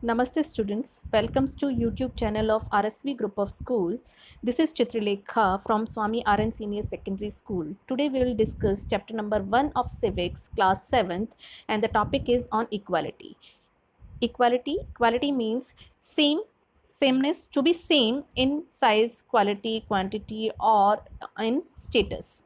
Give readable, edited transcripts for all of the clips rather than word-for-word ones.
Namaste students, welcomes to YouTube channel of RSV Group of Schools. This is Chitralekha from Swami RN Senior Secondary School. Today we will discuss chapter number 1 of Civics, class 7th, and the topic is on equality. Equality means sameness, to be same in size, quality, quantity, or in status.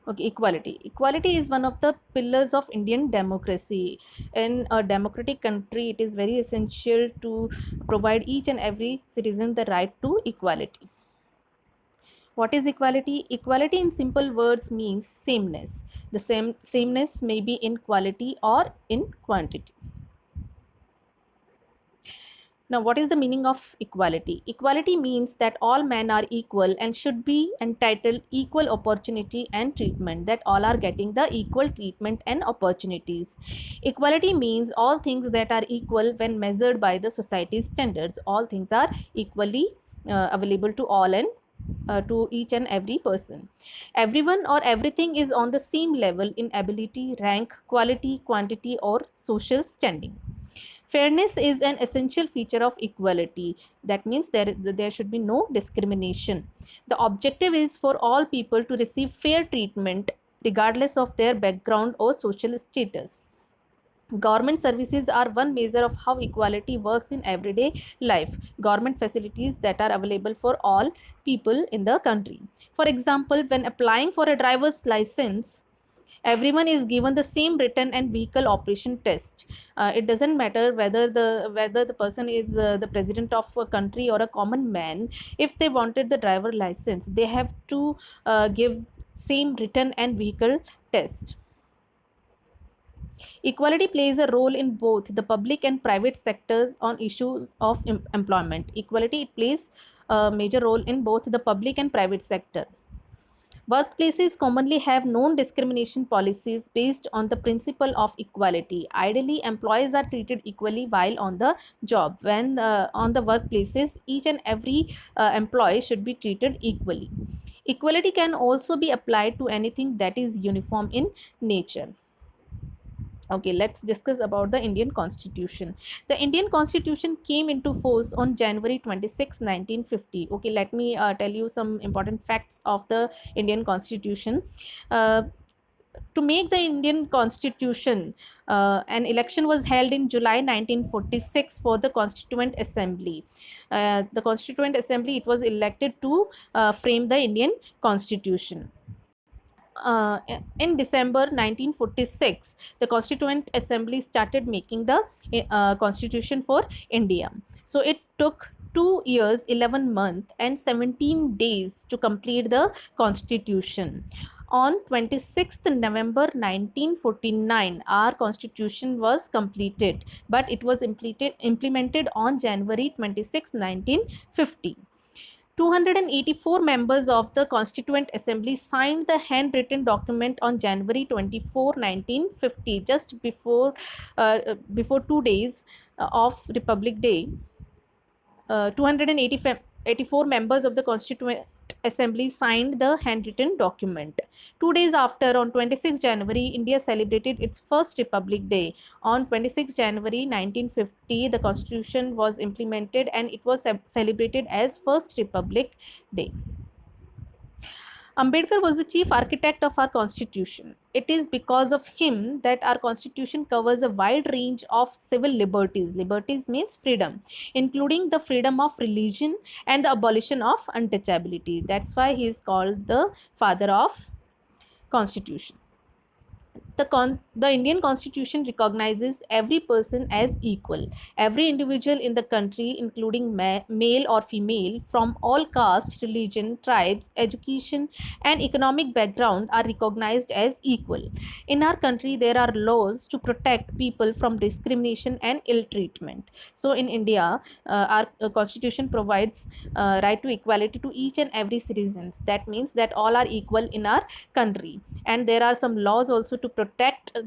Okay, equality is one of the pillars of Indian democracy. In a democratic country, it is very essential to provide each and every citizen the right to equality. What is equality? Equality in simple words means sameness. The sameness may be in quality or in quantity. Now, what is the meaning of equality? Equality means that all men are equal and should be entitled equal opportunity and treatment, that all are getting the equal treatment and opportunities. Equality means all things that are equal when measured by the society's standards. All things are equally available to all and to each and every person. Everyone or everything is on the same level in ability, rank, quality, quantity, or social standing. Fairness is an essential feature of equality. That means there should be no discrimination. The objective is for all people to receive fair treatment regardless of their background or social status. Government services are one measure of how equality works in everyday life. Government facilities that are available for all people in the country. For example, when applying for a driver's license, everyone is given the same written and vehicle operation test. It doesn't matter whether the person is the president of a country or a common man. If they wanted the driver license, they have to give same written and vehicle test. Equality plays a role in both the public and private sectors on issues of employment. Equality, it plays a major role in both the public and private sector. Workplaces commonly have non-discrimination policies based on the principle of equality. Ideally, employees are treated equally while on the job. When on the workplaces, each and every employee should be treated equally. Equality can also be applied to anything that is uniform in nature. Okay, let's discuss about the Indian Constitution. The Indian Constitution came into force on January 26, 1950. Okay, let me tell you some important facts of the Indian Constitution. Uh, to make the Indian Constitution, an election was held in July 1946 for the Constituent Assembly. The Constituent Assembly, it was elected to frame the Indian Constitution. uh, in December 1946, the Constituent Assembly started making the constitution for India. So it took 2 years, 11 months, and 17 days to complete the constitution. On 26th November 1949, our constitution was completed, but it was implemented on January 26, 1950. 284 members of the Constituent Assembly signed the handwritten document on January 24, 1950, just before 2 days of Republic Day. 284 members of the Constituent Assembly signed the handwritten document. 2 days after, on 26 January, India celebrated its first Republic Day. On 26 January 1950, the Constitution was implemented and it was celebrated as First Republic Day. Ambedkar was the chief architect of our constitution. It is because of him that our constitution covers a wide range of civil liberties. Liberties means freedom, including the freedom of religion and the abolition of untouchability. That's why he is called the father of constitution. The Indian Constitution recognizes every person as equal. Every individual in the country, including male or female, from all caste, religion, tribes, education, and economic background, are recognized as equal. In our country, there are laws to protect people from discrimination and ill treatment. So, in India, our Constitution provides right to equality to each and every citizens. That means that all are equal in our country, and there are some laws also to protect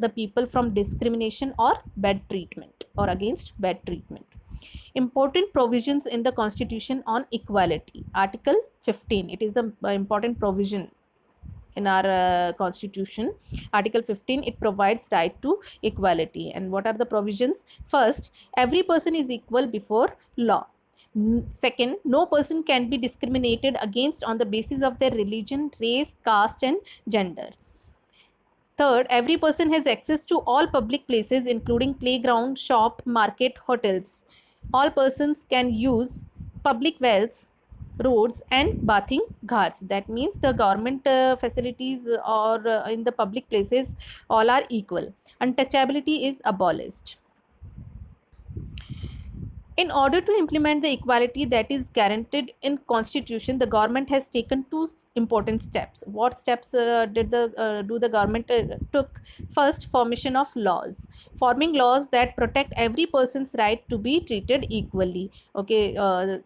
the people from discrimination or bad treatment or against bad treatment. Important provisions in the Constitution on equality. Article 15, it is the important provision. in our constitution. Article 15, it provides right to equality. And what are the provisions? First, every person is equal before law. Second, no person can be discriminated against on the basis of their religion, race, caste, and gender. Third, every person has access to all public places, including playground, shop, market, hotels. All persons can use public wells, roads, and bathing ghats. That means the government facilities or in the public places, all are equal. Untouchability is abolished. In order to implement the equality that is guaranteed in constitution, the government has taken two important steps. What steps did the do the government took? First, formation of laws. Forming laws that protect every person's right to be treated equally. Okay,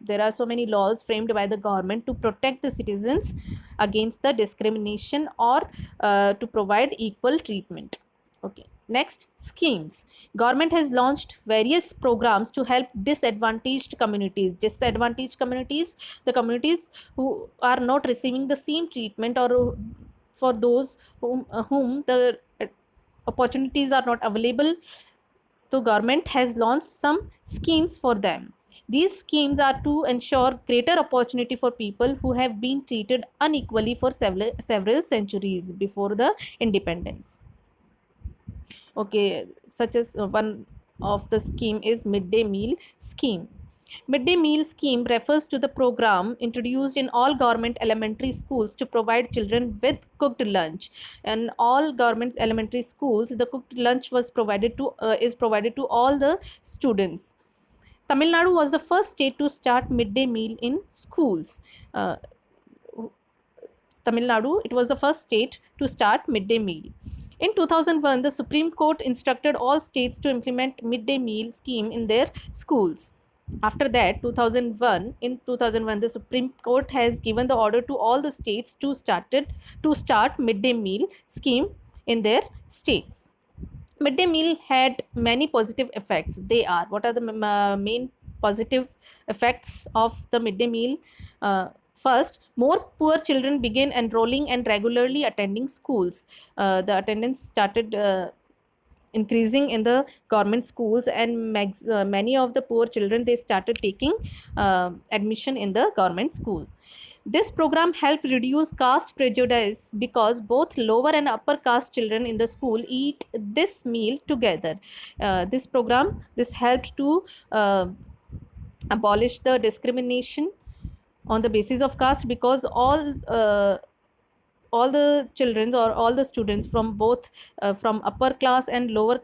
there are so many laws framed by the government to protect the citizens against the discrimination or to provide equal treatment. Okay, next, schemes. Government has launched various programs to help disadvantaged communities. Disadvantaged communities, the communities who are not receiving the same treatment, or for those whom the opportunities are not available. So government has launched some schemes for them. These schemes are to ensure greater opportunity for people who have been treated unequally for several centuries before the independence. Okay, such as one of the scheme is midday meal scheme. Midday meal scheme refers to the program introduced in all government elementary schools to provide children with cooked lunch. And all government elementary schools, the cooked lunch was provided to is provided to all the students. Tamil Nadu was the first state to start midday meal in schools. Uh, Tamil Nadu, it was the first state to start midday meal. In 2001, the Supreme Court instructed all states to implement midday meal scheme in their schools. After that, in 2001, the Supreme Court has given the order to all the states to start midday meal scheme in their states. Midday meal had many positive effects. They are, what are the main positive effects of the midday meal? First, more poor children began enrolling and regularly attending schools. The attendance started increasing in the government schools, and many of the poor children, they started taking admission in the government school. This program helped reduce caste prejudice because both lower and upper caste children in the school eat this meal together. This helped to abolish the discrimination on the basis of caste, because all the children or all the students from both from upper class and lower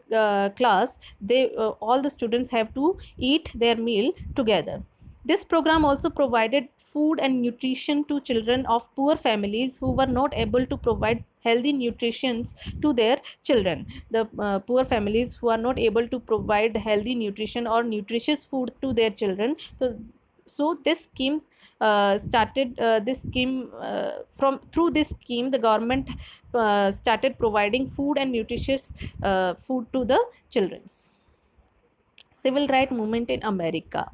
class, they all the students have to eat their meal together. This program also provided food and nutrition to children of poor families who were not able to provide healthy nutrition to their children. The poor families who are not able to provide healthy nutrition or nutritious food to their children, so this scheme started this scheme from through this scheme, the government started providing food and nutritious food to the children's. Civil rights movement in America.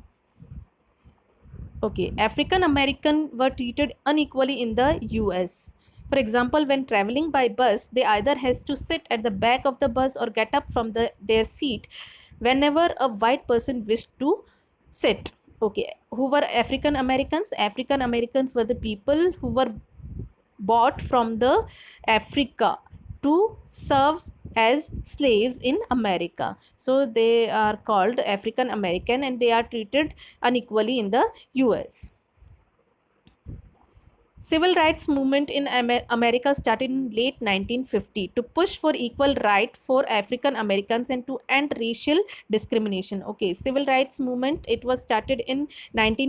Okay, African American were treated unequally in the US. For example, when traveling by bus, they either has to sit at the back of the bus or get up from their seat whenever a white person wished to sit. Okay, who were African Americans? African Americans were the people who were bought from the Africa to serve as slaves in America. So they are called African American, and they are treated unequally in the US. Civil rights movement in America started in late 1950 to push for equal right for African Americans and to end racial discrimination. Okay, civil rights movement, it was started in in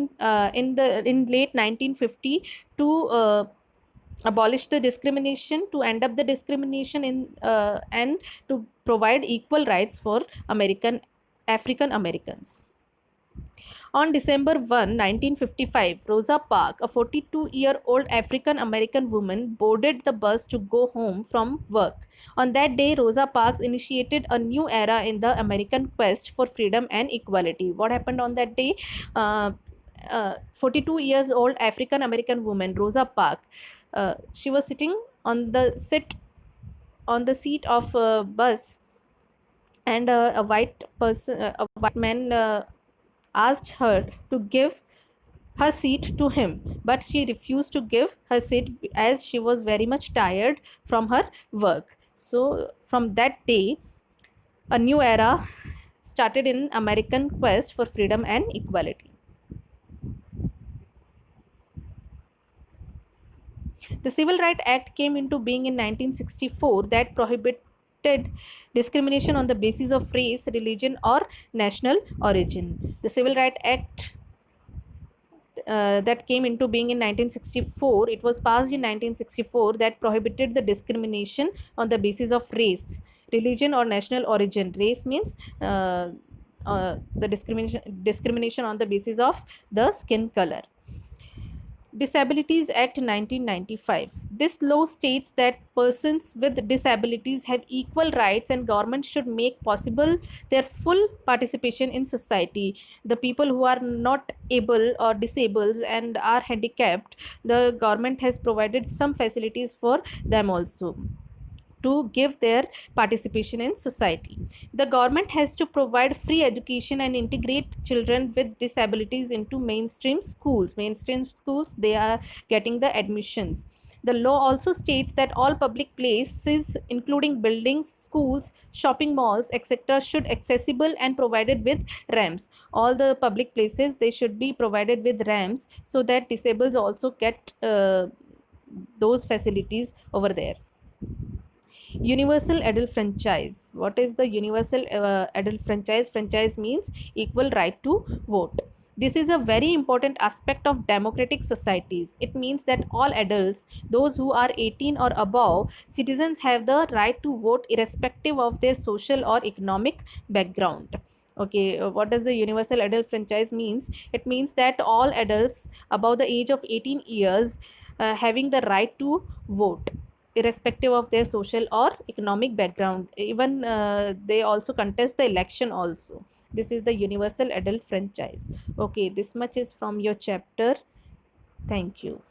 late 1950 to abolish the discrimination, to end up the discrimination in and to provide equal rights for African Americans. On December 1, 1955, Rosa Parks, a 42-year-old African American woman, boarded the bus to go home from work. On that day, Rosa Parks initiated a new era in the American quest for freedom and equality. What happened on that day? 42 years old African American woman, Rosa Parks, she was sitting on the seat of a bus, and a white person, a white man asked her to give her seat to him, but she refused to give her seat as she was very much tired from her work. So from that day, a new era started in American quest for freedom and equality. The Civil Rights Act came into being in 1964 that prohibited discrimination on the basis of race, religion, or national origin. The Civil Rights Act that came into being in 1964, it was passed in 1964, that prohibited the discrimination on the basis of race, religion, or national origin. Race means the discrimination on the basis of the skin color. Disabilities Act 1995. This law states that persons with disabilities have equal rights and government should make possible their full participation in society. The people who are not able or disabled and are handicapped, the government has provided some facilities for them also to give their participation in society. The government has to provide free education and integrate children with disabilities into mainstream schools. Mainstream schools, they are getting the admissions. The law also states that all public places, including buildings, schools, shopping malls, etc., should accessible and provided with ramps. All the public places, they should be provided with ramps so that disabled also get those facilities over there. Universal adult franchise. What is the universal adult franchise? Franchise means equal right to vote. This is a very important aspect of democratic societies. It means that all adults, those who are 18 or above, citizens have the right to vote irrespective of their social or economic background. Okay, what does the universal adult franchise means? It means that all adults above the age of 18 years having the right to vote irrespective of their social or economic background. Even they also contest the election also. This is the universal adult franchise. Okay, this much is from your chapter. Thank you.